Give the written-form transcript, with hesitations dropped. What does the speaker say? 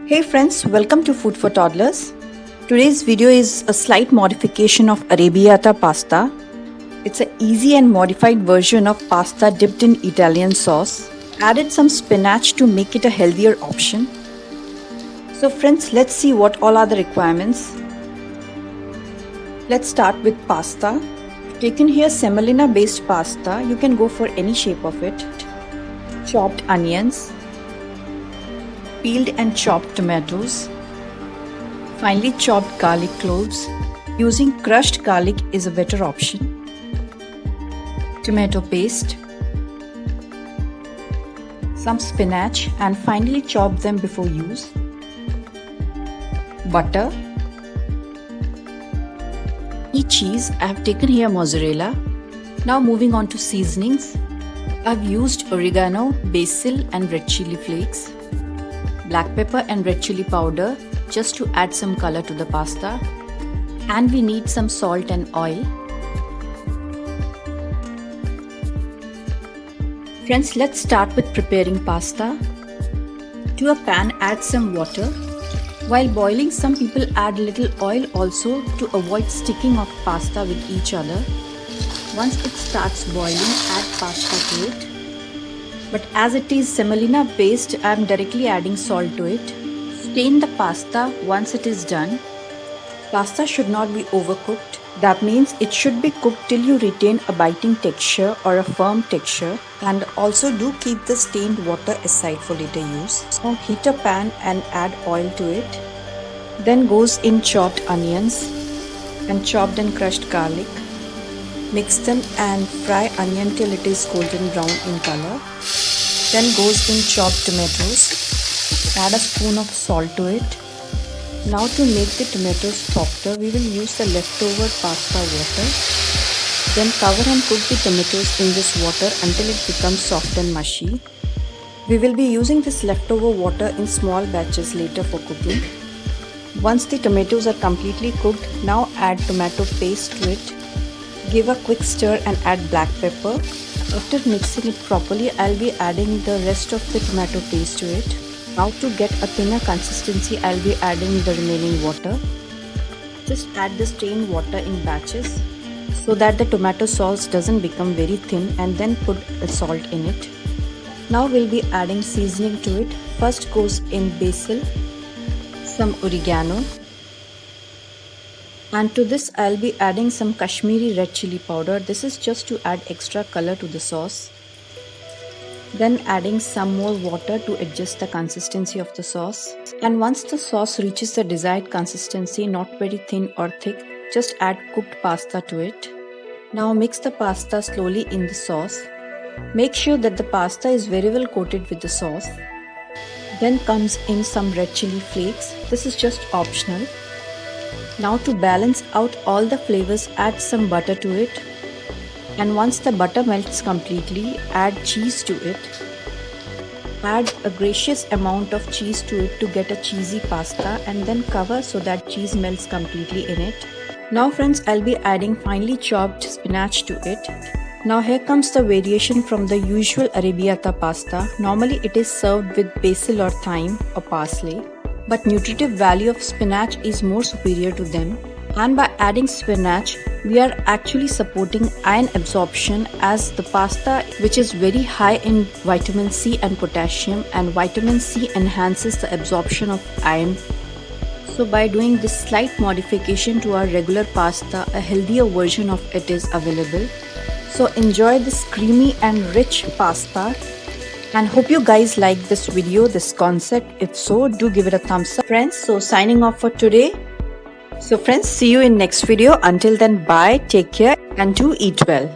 Hey friends, welcome to Food for Toddlers. Today's video is a slight modification of arrabbiata pasta. It's an easy and modified version of pasta dipped in Italian sauce. Added some spinach to make it a healthier option. So friends, let's see what all are the requirements. Let's start with pasta. I've taken here semolina based pasta. You can go for any shape of it. Chopped onions, peeled and chopped tomatoes, finely chopped garlic cloves. Using crushed garlic is a better option. Tomato paste, some spinach and finely chop them before use. Butter, cheese. I have taken here mozzarella. Now moving on to seasonings. I've used oregano, basil and red chili flakes, black pepper and red chili powder just to add some color to the pasta, and we need some salt and oil. Friends, let's start with preparing pasta. To a pan, add some water. While boiling, some people add little oil also to avoid sticking of pasta with each other. Once it starts boiling, add pasta to it. But as it is semolina based, I am directly adding salt to it. Strain the pasta once it is done. Pasta should not be overcooked. That means it should be cooked till you retain a biting texture or a firm texture. And also do keep the stained water aside for later use. Now heat a pan and add oil to it. Then goes in chopped onions and chopped and crushed garlic. Mix them and fry onion till it is golden brown in color. Then goes in chopped tomatoes. Add a spoon of salt to it. Now to make the tomatoes softer, we will use the leftover pasta water. Then cover and cook the tomatoes in this water until it becomes soft and mushy. We will be using this leftover water in small batches later for cooking. Once the tomatoes are completely cooked, now add tomato paste to it. Give a quick stir and add black pepper. After mixing it properly, I'll be adding the rest of the tomato paste to it. Now to get a thinner consistency, I'll be adding the remaining water. Just add the strained water in batches so that the tomato sauce doesn't become very thin, and then put the salt in it. Now we'll be adding seasoning to it. First goes in basil, some oregano, and to this I'll be adding some Kashmiri red chili powder. This is just to add extra color to the sauce. Then adding some more water to adjust the consistency of the sauce. And once the sauce reaches the desired consistency, not very thin or thick, just add cooked pasta to it. Now mix the pasta slowly in the sauce. Make sure that the pasta is very well coated with the sauce. Then comes in some red chili flakes. This is just optional. Now to balance out all the flavors, add some butter to it. And once the butter melts completely, add cheese to it. Add a gracious amount of cheese to it to get a cheesy pasta, and then cover so that cheese melts completely in it. Now friends, I'll be adding finely chopped spinach to it. Now here comes the variation from the usual arrabbiata pasta. Normally it is served with basil or thyme or parsley, but nutritive value of spinach is more superior to them. And by adding spinach, we are actually supporting iron absorption, as the pasta, which is very high in vitamin C and potassium, and vitamin C enhances the absorption of iron. So by doing this slight modification to our regular pasta, a healthier version of it is available. So enjoy this creamy and rich pasta, and hope you guys like this video, this concept. If so, do give it a thumbs up. Friends, so signing off for today. So friends, see you in next video. Until then, bye, take care and do eat well.